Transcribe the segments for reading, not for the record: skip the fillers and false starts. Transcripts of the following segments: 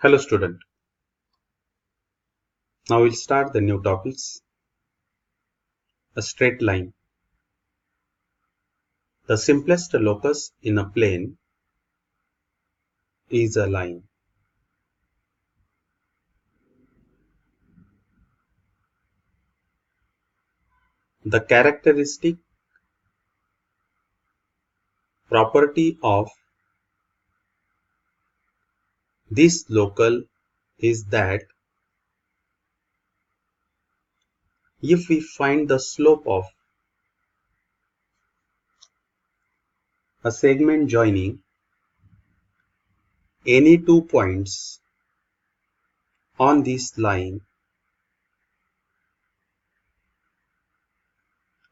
Hello student. Now we'll start the new topics. A straight line. The simplest locus in a plane is a line. The characteristic property of this local is that if we find the slope of a segment joining any 2 points on this line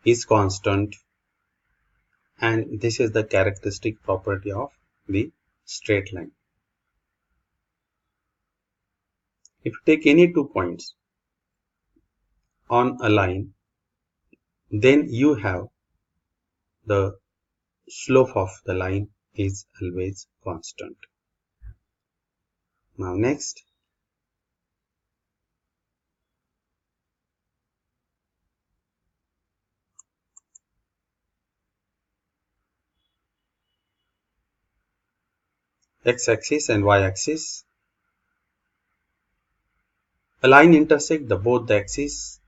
is constant, and this is the characteristic property of the straight line. If you take any 2 points on a line, then you have the slope of the line is always constant. Now next, x-axis and y-axis. A line intersects both the axes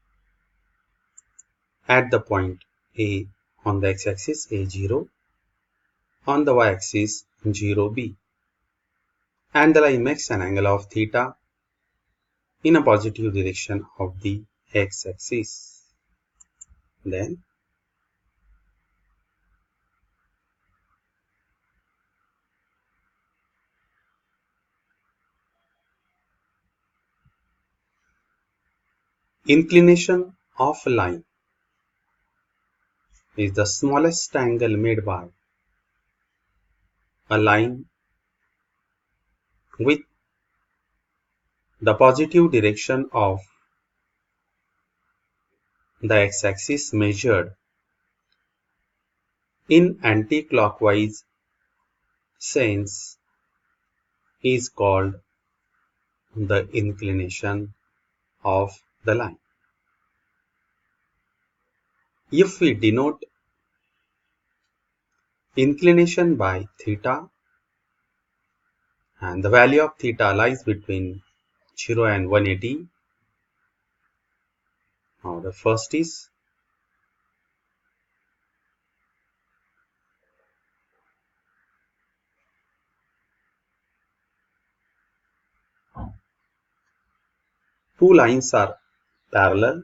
at the point A on the x-axis A0, on the y-axis 0B, and the line makes an angle of theta in a positive direction of the x-axis. Then inclination of a line is the smallest angle made by a line with the positive direction of the x-axis measured in anti-clockwise sense is called the inclination of the line. If we denote inclination by theta, and the value of theta lies between 0 and 180, now the first is two lines are parallel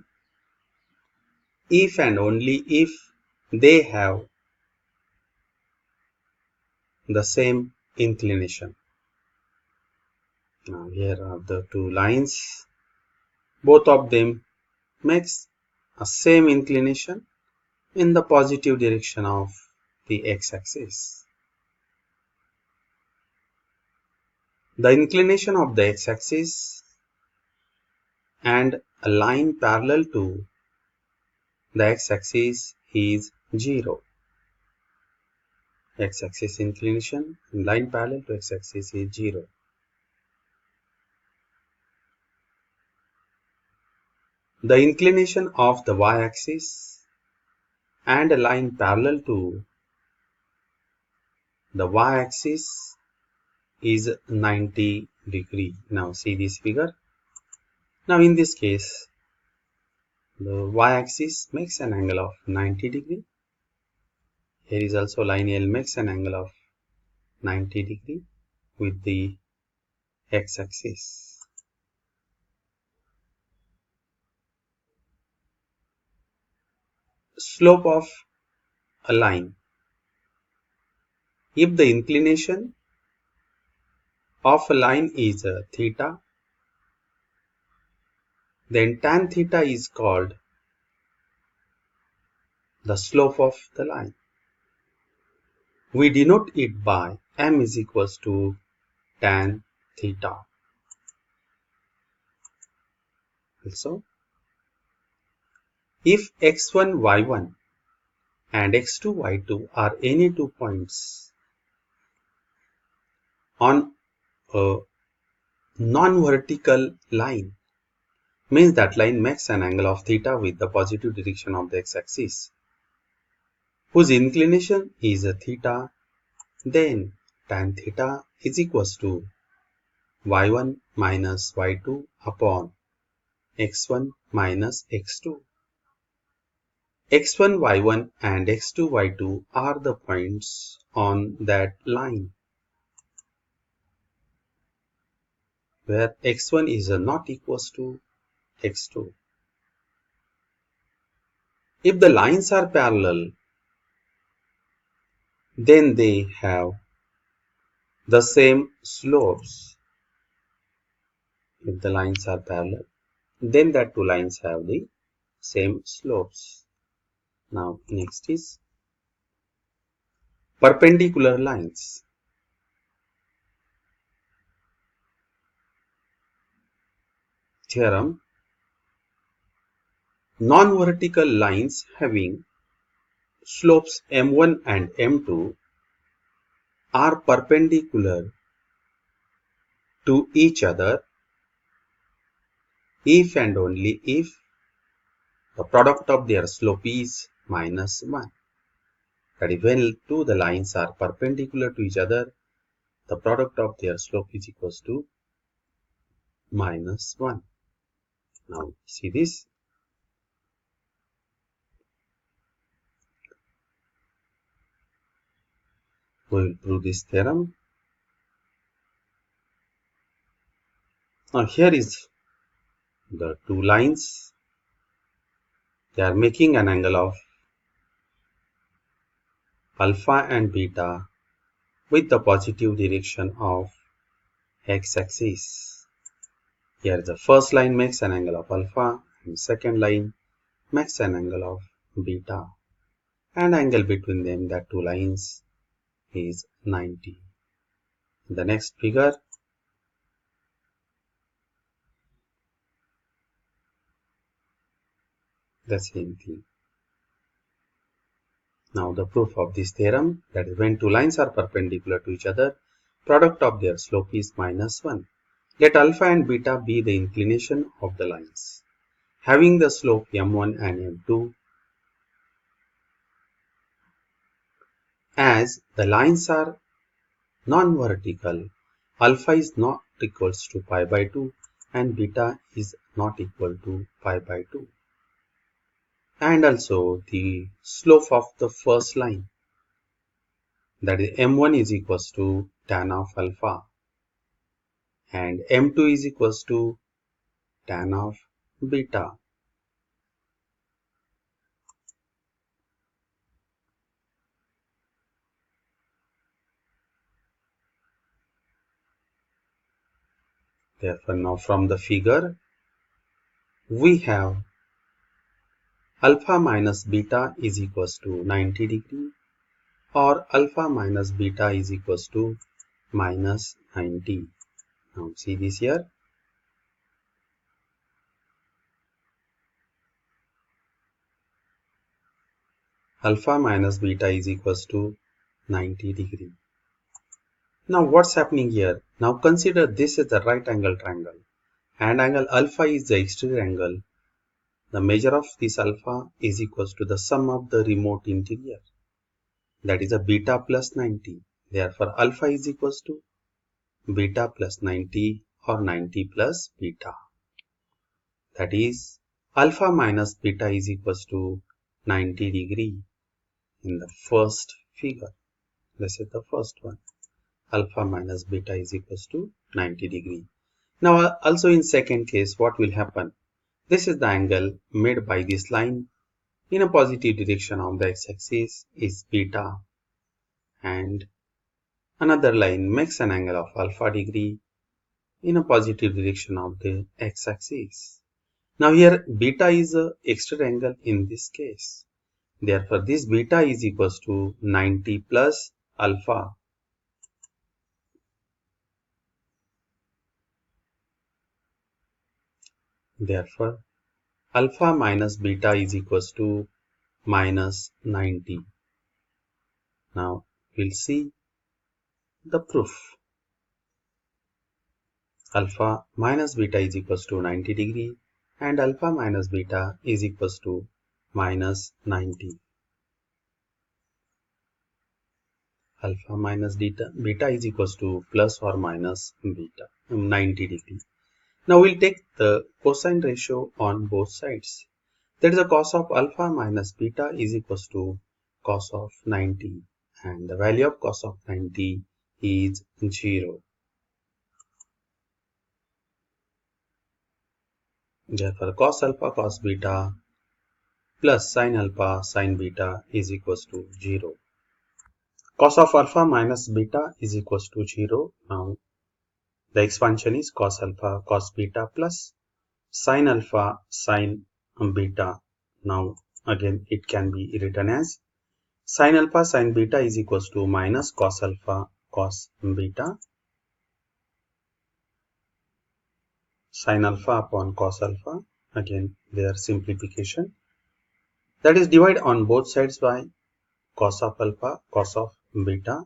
if and only if they have the same inclination. Now here are the two lines, both of them makes a same inclination in the positive direction of the x-axis. The inclination of the x-axis and a line parallel to the x-axis is 0. X-axis inclination and line parallel to x-axis is 0. The inclination of the y-axis and a line parallel to the y-axis is 90 degree. Now see this figure. Now in this case, the y-axis makes an angle of 90 degree. Here is also line L makes an angle of 90 degree with the x-axis. Slope of a line. If the inclination of a line is theta, then tan theta is called the slope of the line. We denote it by m is equals to tan theta. Also, if x1, y1 and x2, y2 are any 2 points on a non-vertical line means that line makes an angle of theta with the positive direction of the x-axis, whose inclination is a theta. Then tan theta is equals to y1 minus y2 upon x1 minus x2. x1 y1 and x2 y2 are the points on that line where x1 is not equals to x2. If the lines are parallel, then they have the same slopes. If the lines are parallel, then that two lines have the same slopes. Now next is perpendicular lines. Theorem: non-vertical lines having slopes m1 and m2 are perpendicular to each other if and only if the product of their slope is -1. That is, when the lines are perpendicular to each other, the product of their slope is equals to -1. Now see this. We will prove this theorem. Now here is the two lines. They are making an angle of alpha and beta with the positive direction of x-axis. Here the first line makes an angle of alpha and second line makes an angle of beta, and angle between them, that two lines, is 90. The next figure, the same thing. Now the proof of this theorem, that is, when two lines are perpendicular to each other, product of their slope is -1. Let alpha and beta be the inclination of the lines having the slope m1 and m2. As the lines are non-vertical, alpha is not equals to pi by 2 and beta is not equal to pi by 2. And also the slope of the first line, that is m1 is equals to tan of alpha and m2 is equals to tan of beta. Therefore, now from the figure, we have alpha minus beta is equals to 90 degree, or alpha minus beta is equals to minus 90. Now see this here. Alpha minus beta is equals to 90 degree. Now what's happening here? Now consider this is the right angle triangle and angle alpha is the exterior angle. The measure of this alpha is equals to the sum of the remote interior, that is a beta plus 90. Therefore alpha is equals to beta plus 90 or 90 plus beta. That is alpha minus beta is equals to 90 degree in the first figure. This is the first one. Alpha minus beta is equals to 90 degree. Now also in second case, what will happen? This is the angle made by this line in a positive direction of the x-axis is beta, and another line makes an angle of alpha degree in a positive direction of the x-axis. Now here beta is a extra angle in this case. Therefore this beta is equals to 90 plus alpha. Therefore alpha minus beta is equals to minus 90. Now we'll see the proof. alpha minus beta is equals to 90 degree and alpha minus beta is equals to minus 90. Alpha minus beta is equals to plus or minus beta 90 degree. Now we'll take the cosine ratio on both sides. That is the cos of alpha minus beta is equals to cos of 90 and the value of cos of 90 is 0. Therefore cos alpha cos beta plus sin alpha sin beta is equals to 0. Cos of alpha minus beta is equals to 0. Now the expansion is cos alpha cos beta plus sin alpha sin beta. Now again it can be written as sin alpha sin beta is equals to minus cos alpha cos beta sin alpha upon cos alpha. Again their simplification, that is divide on both sides by cos of alpha cos of beta.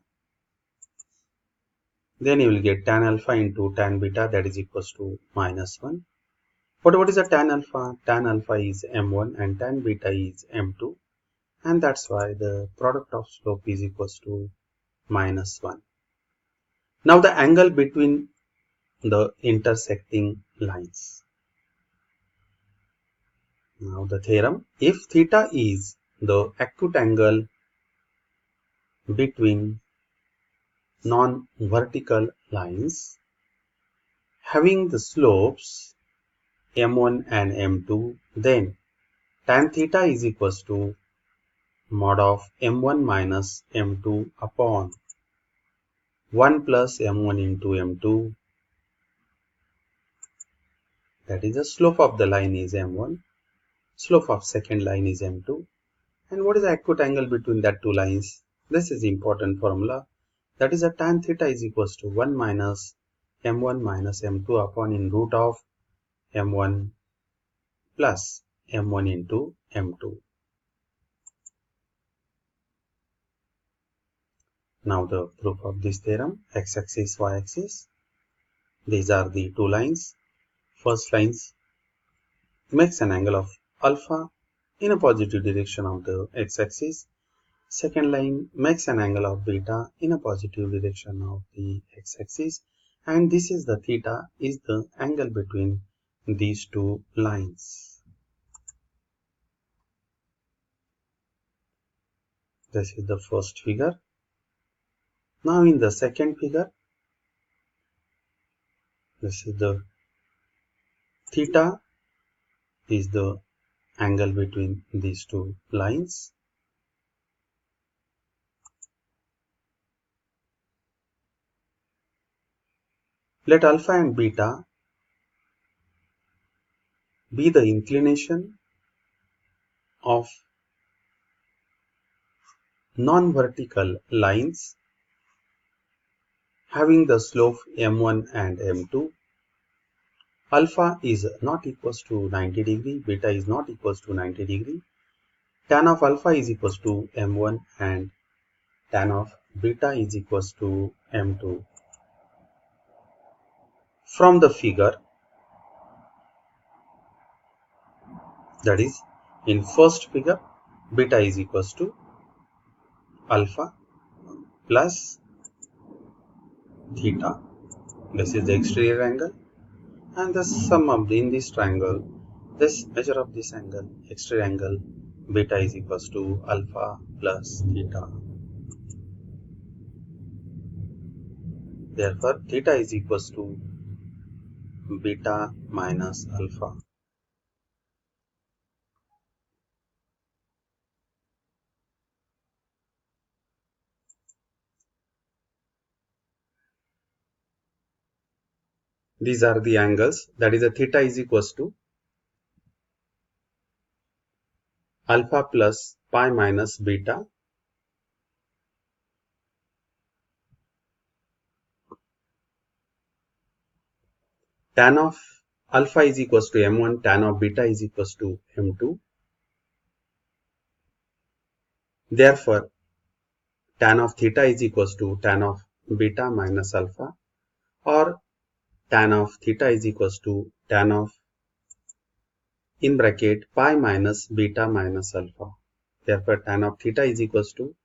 Then you will get tan alpha into tan beta, that is equals to minus 1. What is the tan alpha? Tan alpha is m1 and tan beta is m2, and that's why the product of slope is equals to minus 1. Now the angle between the intersecting lines. Now the theorem, if theta is the acute angle between non-vertical lines having the slopes m1 and m2, then tan theta is equals to mod of m1 minus m2 upon 1 plus m1 into m2, that is the slope of the line is m1, slope of second line is m2, and what is the acute angle between that two lines? This is important formula, that is a tan theta is equals to 1 minus m1 minus m2 upon in root of m1 plus m1 into m2. Now the proof of this theorem, x-axis, y-axis. These are the two lines. First line makes an angle of alpha in a positive direction of the x-axis. Second line makes an angle of beta in a positive direction of the x-axis. And this is the theta is the angle between these two lines. This is the first figure. Now in the second figure, this is the theta is the angle between these two lines. Let alpha and beta be the inclination of non-vertical lines having the slope m1 and m2. Alpha is not equals to 90 degree, beta is not equals to 90 degree. Tan of alpha is equals to m1 and tan of beta is equals to m2. From the figure, that is in first figure, beta is equals to alpha plus theta. This is the exterior angle, and the sum of in this triangle, this measure of this angle, exterior angle, beta is equals to alpha plus theta. Therefore, theta is equals to beta minus alpha. These are the angles, that is the theta is equals to alpha plus pi minus beta tan of alpha is equals to m1, tan of beta is equals to m2. Therefore, tan of theta is equals to tan of beta minus alpha, or tan of theta is equals to tan of in bracket pi minus beta minus alpha. Therefore, tan of theta is equals to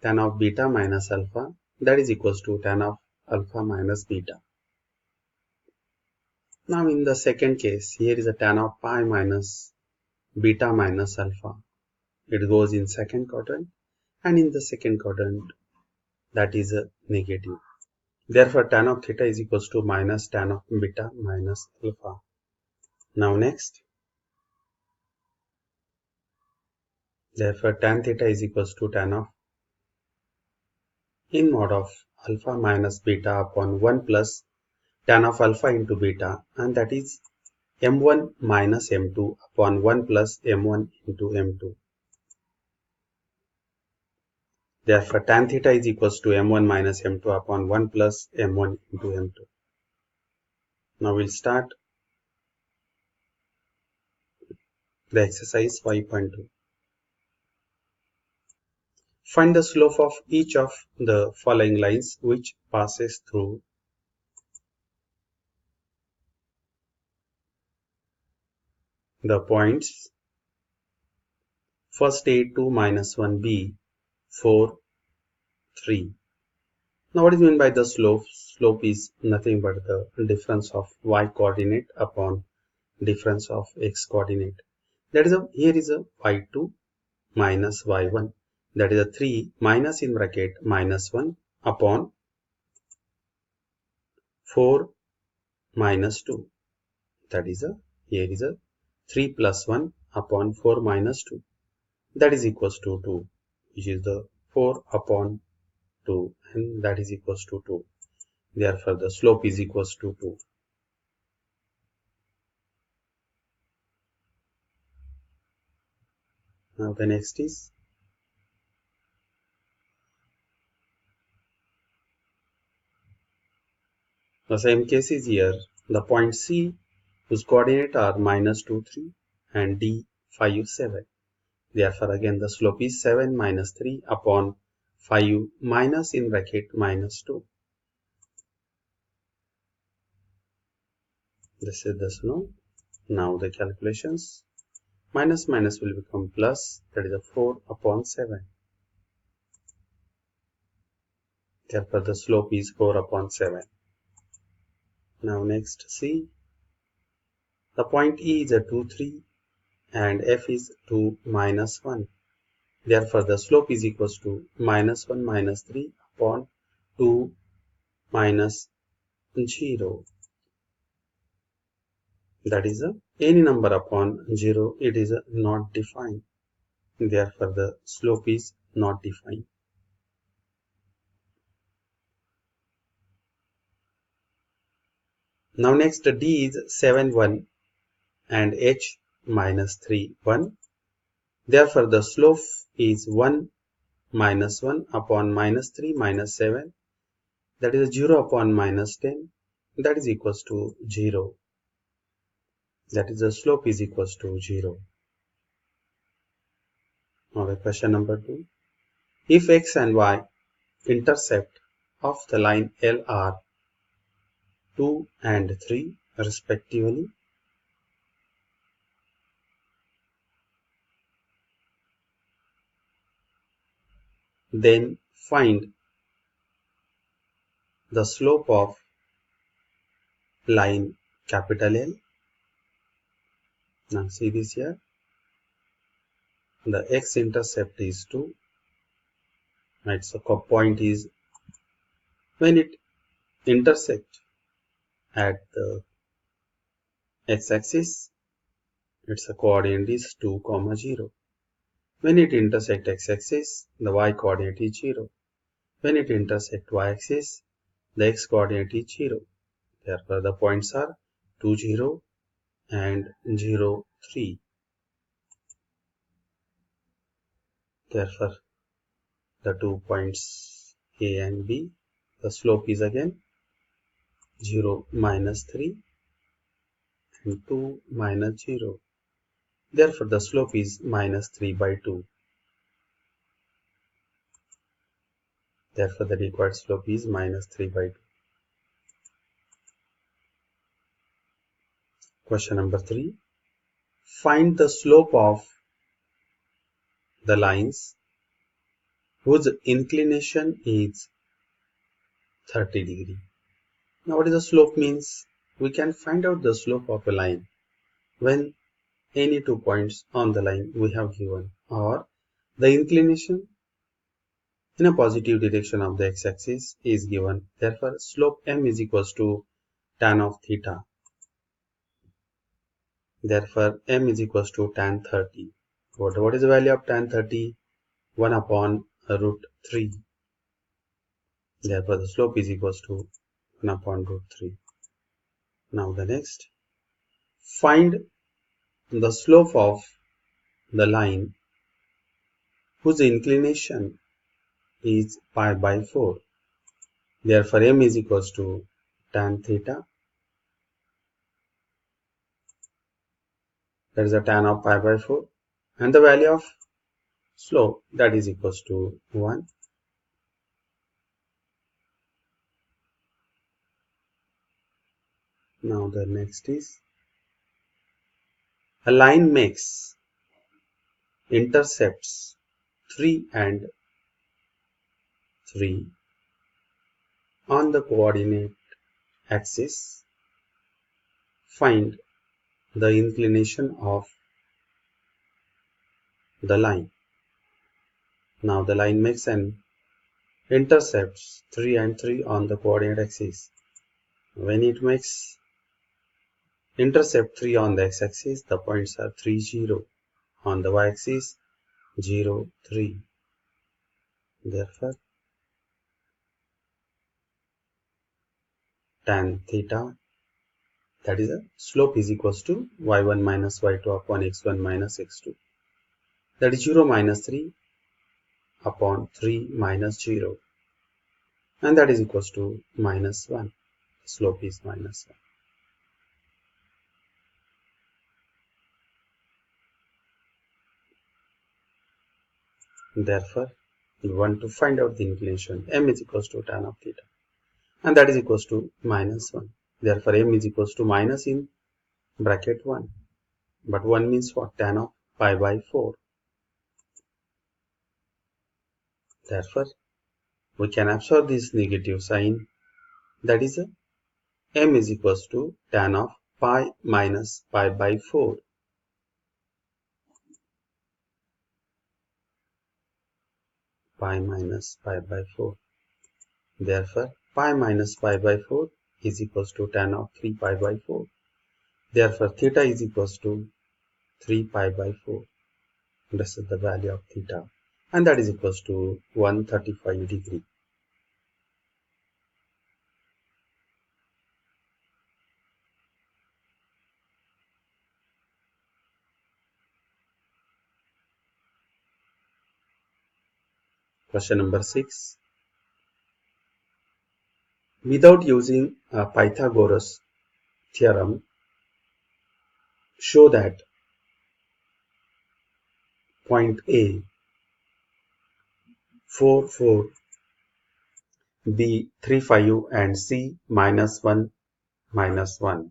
tan of beta minus alpha, that is equals to tan of alpha minus beta. Now in the second case, here is a tan of pi minus beta minus alpha. It goes in second quadrant, and in the second quadrant that is a negative. Therefore, tan of theta is equals to minus tan of beta minus alpha. Now next, therefore tan theta is equals to tan of in mod of alpha minus beta upon 1 plus tan of alpha into beta, and that is m1 minus m2 upon 1 plus m1 into m2. Therefore, tan theta is equals to m1 minus m2 upon 1 plus m1 into m2. Now we'll start the exercise 5.2. Find the slope of each of the following lines which passes through the points first A 2 minus 1 B 4 3. Now what is meant by the slope? Slope is nothing but the difference of y coordinate upon difference of x coordinate. That is here is a y2 minus y1. That is a 3 minus in bracket minus 1 upon 4 minus 2. That is here is a 3 plus 1 upon 4 minus 2. That is equals to 2, which is the 4 upon 2, and that is equals to 2. Therefore, the slope is equals to 2. Now the next is the same case is here. The point C whose coordinate are minus 2 3 and D 5 7. Therefore, again the slope is 7 minus 3 upon 5 minus in bracket minus 2. This is the slope. Now the calculations. Minus minus will become plus, that is a 4 upon 7. Therefore, the slope is 4 upon 7. Now next C. The point E is a 2 3 and F is 2 minus 1. Therefore, the slope is equals to minus 1 minus 3 upon 2 minus 0. That is any number upon 0, it is not defined. Therefore, the slope is not defined. Now next D is 7 1 and H minus 3 1. Therefore, the slope is 1 minus 1 upon minus 3 minus 7. That is 0 upon minus 10. That is equals to 0. That is the slope is equals to 0. Now the question number 2. If x and y intercept of the line L are 2 and 3 respectively, then find the slope of line capital L. Now see this here. The x-intercept is 2. Right, so point is when it intersect at the x-axis, its coordinate is 2, 0. When it intersect x-axis, the y-coordinate is 0. When it intersect y-axis, the x-coordinate is 0. Therefore, the points are 2, 0 and 0, 3. Therefore, the 2 points A and B, the slope is again 0 minus 3 and 2 minus 0. Therefore, the slope is minus 3 by 2. Therefore, the required slope is minus 3 by 2. Question number 3. Find the slope of the lines whose inclination is 30 degree. Now what is the slope means? We can find out the slope of a line when any 2 points on the line we have given, or the inclination in a positive direction of the x-axis is given. Therefore, slope m is equals to tan of theta. Therefore, m is equals to tan 30. What is the value of tan 30? 1 upon root 3. Therefore, the slope is equals to 1 upon root 3. Now the next, find the slope of the line whose inclination is pi by 4. Therefore, m is equals to tan theta. That is the tan of pi by 4. And the value of slope, that is equals to 1. Now the next is, a line makes intercepts 3 and 3 on the coordinate axis. Find the inclination of the line. Now the line makes an intercepts 3 and 3 on the coordinate axis. When it makes intercept 3 on the x-axis, the points are 3, 0. On the y-axis, 0, 3. Therefore, tan theta, that is, a slope is equals to y1 minus y2 upon x1 minus x2. That is 0 minus 3 upon 3 minus 0. And that is equals to minus 1. The slope is minus 1. Therefore, we want to find out the inclination. M is equals to tan of theta. And that is equals to minus 1. Therefore, m is equals to minus in bracket 1. But 1 means what? Tan of pi by 4. Therefore, we can absorb this negative sign. That is, m is equals to tan of pi minus pi by 4. Pi minus pi by 4. Therefore, pi minus pi by 4 is equals to tan of 3 pi by 4. Therefore, theta is equals to 3 pi by 4. This is the value of theta. And that is equals to 135 degree. Question number 6. Without using Pythagoras theorem, show that point A, 4, 4, B, 3, 5, and C, minus 1, minus 1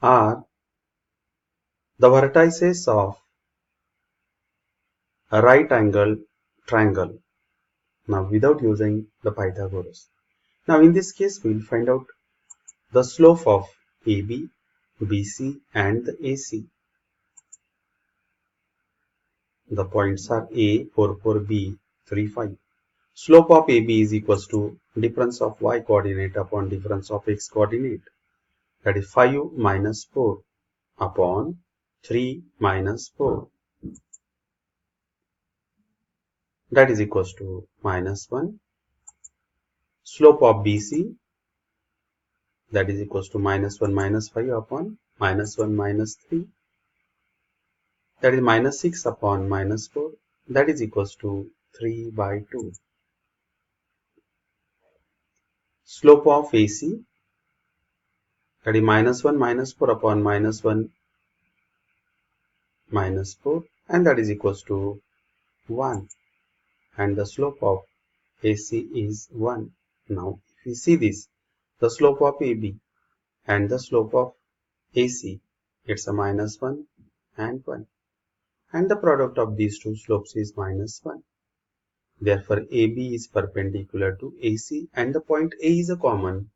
are the vertices of a right angle triangle. Now, without using the Pythagoras. Now, in this case, we will find out the slope of AB, BC, and the AC. The points are A, 4, 4, B, 3, 5. Slope of AB is equals to difference of y coordinate upon difference of x coordinate. That is 5 minus 4 upon 3 minus 4. That is equals to minus 1. Slope of BC, that is equals to minus 1 minus 5 upon minus 1 minus 3. That is minus 6 upon minus 4. That is equals to 3 by 2. Slope of AC, that is minus 1 minus 4 upon minus 1 minus 4, and that is equals to 1. And the slope of AC is 1. Now, if we see this, the slope of AB and the slope of AC, it's a -1 and 1. And the product of these two slopes is -1. Therefore, AB is perpendicular to AC and the point A is a common.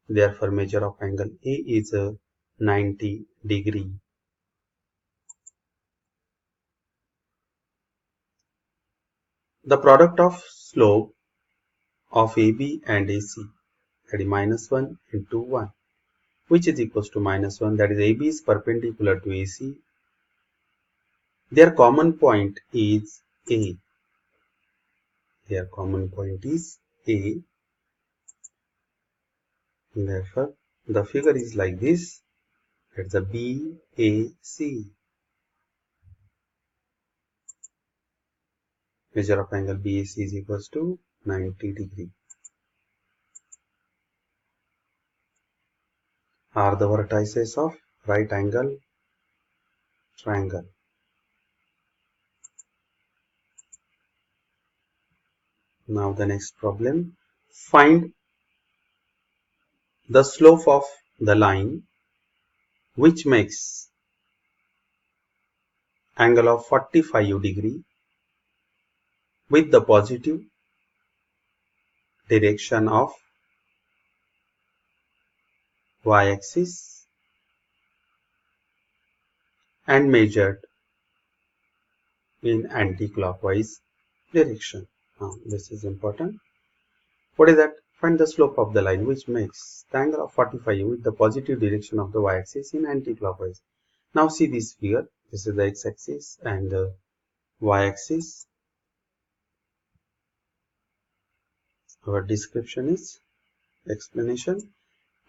Therefore, measure of angle A is a 90 degree. The product of slope of AB and AC, that is -1 into 1, which is equals to -1, that is AB is perpendicular to AC. Their common point is A. Their common point is A. Therefore, the figure is like this. It's a BAC. Measure of angle BAC is equals to 90 degree. Are the vertices of right angle triangle. Now the next problem. Find the slope of the line which makes angle of 45 degree with the positive direction of y-axis and measured in anti-clockwise direction. Now this is important. What is that? Find the slope of the line which makes the angle of 45 with the positive direction of the y-axis in anti-clockwise. Now see this figure. This is the x-axis and the y-axis. Our description is explanation.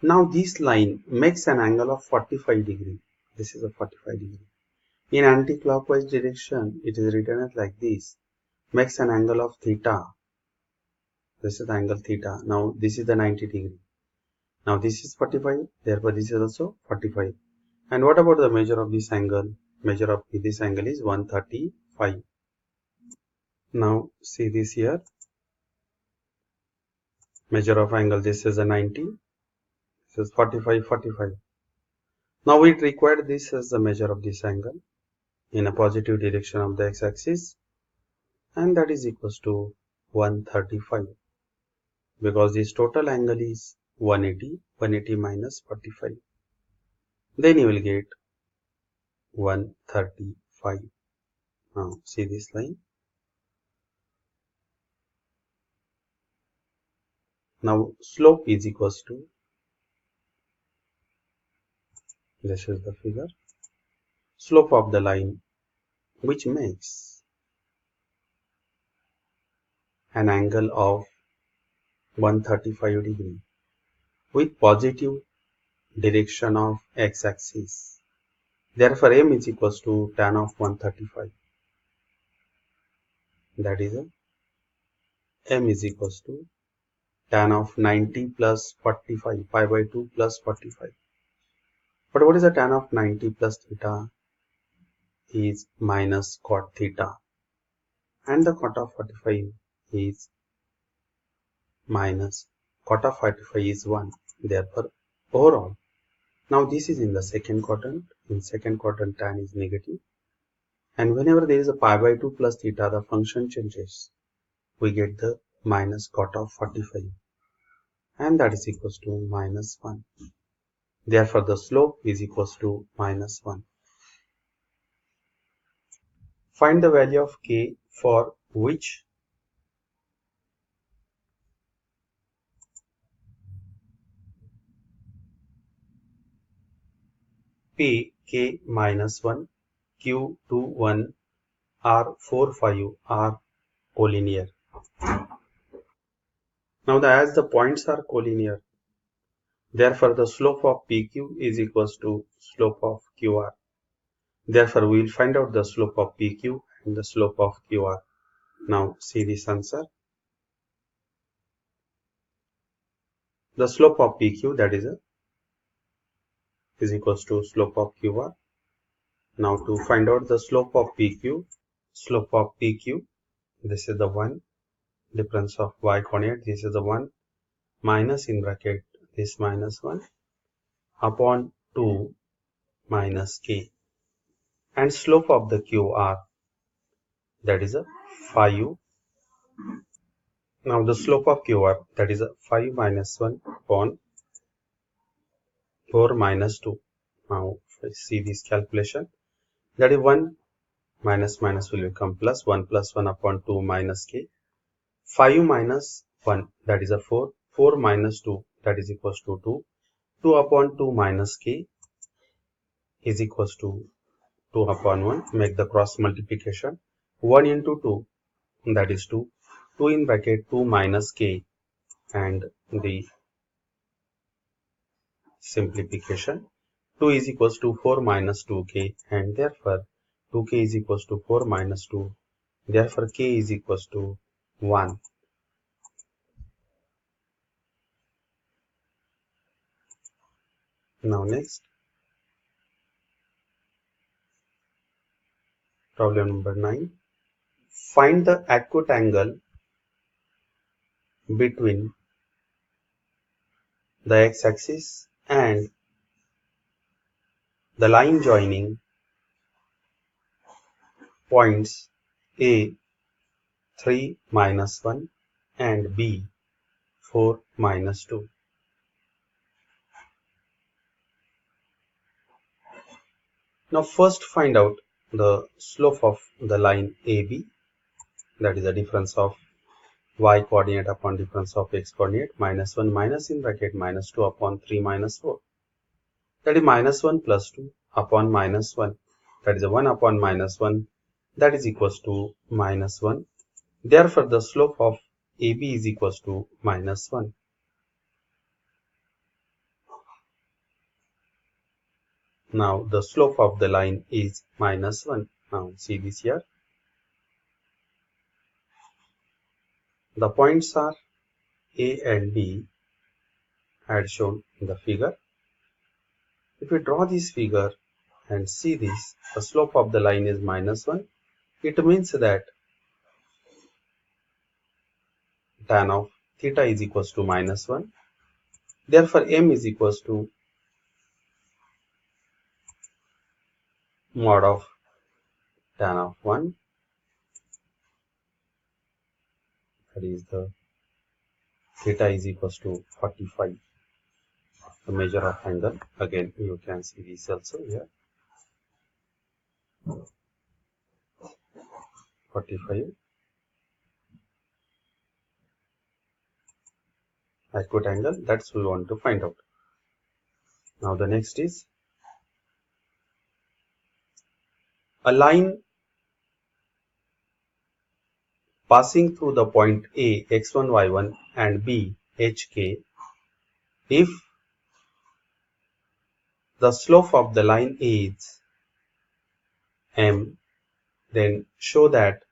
Now this line makes an angle of 45 degree. This is a 45 degree. In anti-clockwise direction, it is written as like this. Makes an angle of theta. This is the angle theta. Now this is the 90 degree. Now this is 45. Therefore this is also 45. And what about the measure of this angle? Measure of this angle is 135. Now see this here. Measure of angle, this is a 90. This is 45, 45. Now we require this as the measure of this angle in a positive direction of the x-axis, and that is equals to 135, because this total angle is 180, 180 minus 45. Then you will get 135. Now see this line. Now slope is equals to, this is the figure, slope of the line which makes an angle of 135 degree with positive direction of x-axis. Therefore m is equals to tan of 135. That is m is equals to tan of 90 plus 45, pi by 2 plus 45. But what is the tan of 90 plus theta? Is minus cot theta. And the cot of 45 is minus cot of 45 is 1. Therefore, overall. Now this is in the second quadrant. In second quadrant, tan is negative. And whenever there is a pi by 2 plus theta, the function changes. We get the minus cot of 45. And that is equals to minus 1. Therefore, the slope is equals to minus 1. Find the value of k for which p k minus 1, q 2 1, r 4 5 are collinear. Now as the points are collinear, therefore the slope of PQ is equals to slope of QR. Therefore we will find out the slope of PQ and the slope of QR. Now see this answer. The slope of PQ, that is equals to slope of QR. Now to find out the slope of PQ, this is the 1, difference of y coordinate, this is the 1, minus in bracket this minus 1, upon 2 minus k, and slope of the QR, that is a 5. Now the slope of QR, that is a 5 minus 1 upon 4 minus 2. Now see this calculation, that is 1 minus minus will become plus, 1 plus 1 upon 2 minus k. 5 minus 1, that is a 4. 4 minus 2, that is equals to 2. 2 upon 2 minus k is equals to 2 upon 1. Make the cross multiplication. 1 into 2, that is 2. 2 in bracket 2 minus k, and the simplification. 2 is equals to 4 minus 2k, and therefore 2k is equals to 4 minus 2. Therefore k is equals to 1. Now next, problem number 9. Find the acute angle between the x-axis and the line joining points A 3 minus 1 and B 4 minus 2. Now first find out the slope of the line AB, that is the difference of y coordinate upon difference of x coordinate, minus 1 minus in bracket minus 2 upon 3 minus 4. That is minus 1 plus 2 upon minus 1. That is a 1 upon minus 1. That is equals to minus 1. Therefore, the slope of AB is equals to minus 1. Now, the slope of the line is minus 1. Now, see this here. The points are A and B as shown in the figure. If we draw this figure and see this, the slope of the line is minus 1. It means that tan of theta is equals to minus 1. Therefore, m is equals to mod of tan of 1. That is the theta is equals to 45. The measure of angle. Again, you can see this also here. 45. Acute angle. That's we want to find out. Now the next is a line passing through the point A x1 y1 and B hk. If the slope of the line is m, then show that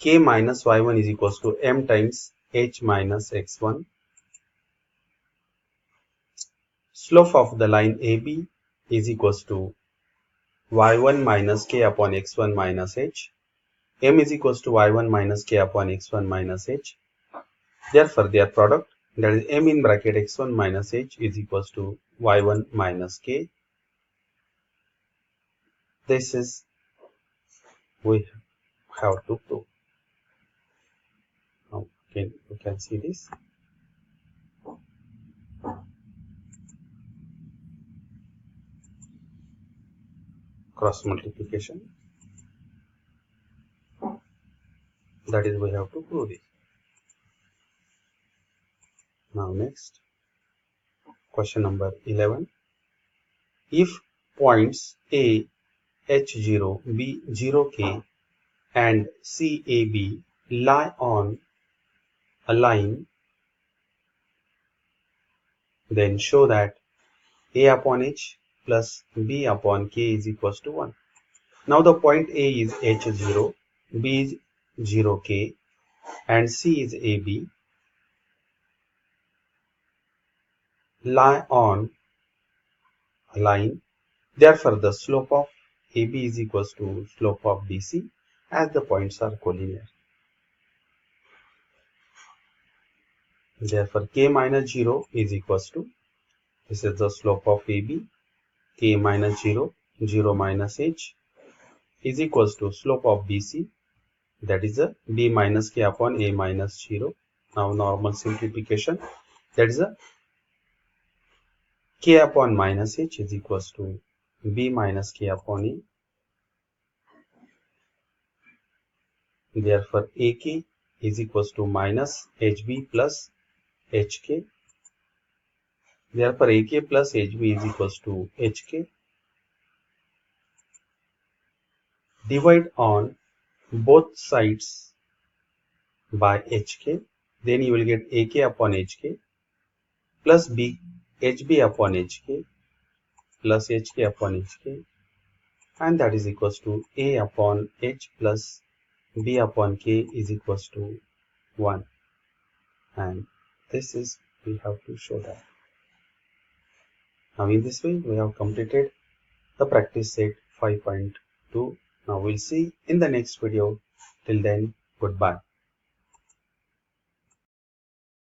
k minus y1 is equals to m times h minus x1. Slope of the line AB is equals to y1 minus k upon x1 minus h. M is equals to y1 minus k upon x1 minus h. Therefore, their product, that is m in bracket x1 minus h, is equals to y1 minus k. This is we have to prove. Now, again, you can see this. Cross multiplication. That is, we have to prove this. Now next, question number 11. If points A, H0, B, 0K and CAB lie on a line, then show that A upon H plus B upon K is equals to 1. Now the point A is H0, B is 0K and C is AB. Lie on a line. Therefore, the slope of AB is equals to slope of BC as the points are collinear. Therefore, K minus 0 is equals to This is the slope of AB. K minus 0, 0 minus h is equals to slope of BC, that is a B minus K upon A minus 0. Now normal simplification, that is a K upon minus h is equals to B minus K upon A. Therefore AK is equals to minus HB plus HK. Therefore AK plus HB is equals to HK. Divide on both sides by HK, then you will get AK upon HK plus HB upon HK plus HK upon HK, and that is equals to A upon H plus B upon K is equals to 1. And this is, we have to show that. Now in this way we have completed the practice set 5.2. Now we'll see in the next video. Till then, goodbye.